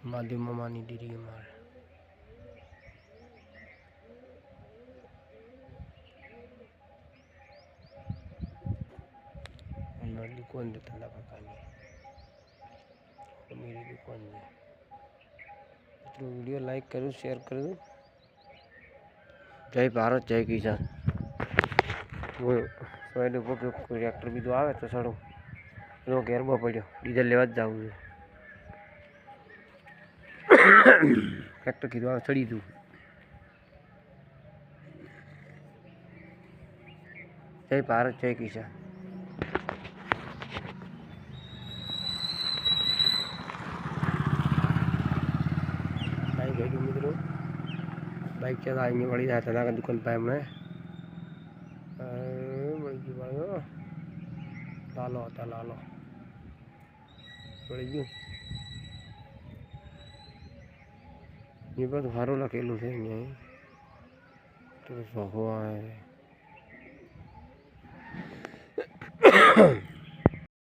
Mahadev मामानी dairy अमारे हमारी दुकान देता ला काकानी मेरी दुकान है। तो वीडियो लाइक करो, शेयर करो। जय भारत जय किसान। वो सोए को ट्रैक्टर भी तो आवे तो सड़ो एनो घेरबो पड़ो डीजल लेवा जाऊँ ट्रैक्टर कीधो चढ़ी तू जय भारत जय किसान। बाइक है मित्रों, बाइक चलाएंगे बड़ी जाता था दुकान पे हमने लालो होता लालो बड़ी क्यों ये बस घरों लकेलू से तो हुआ है।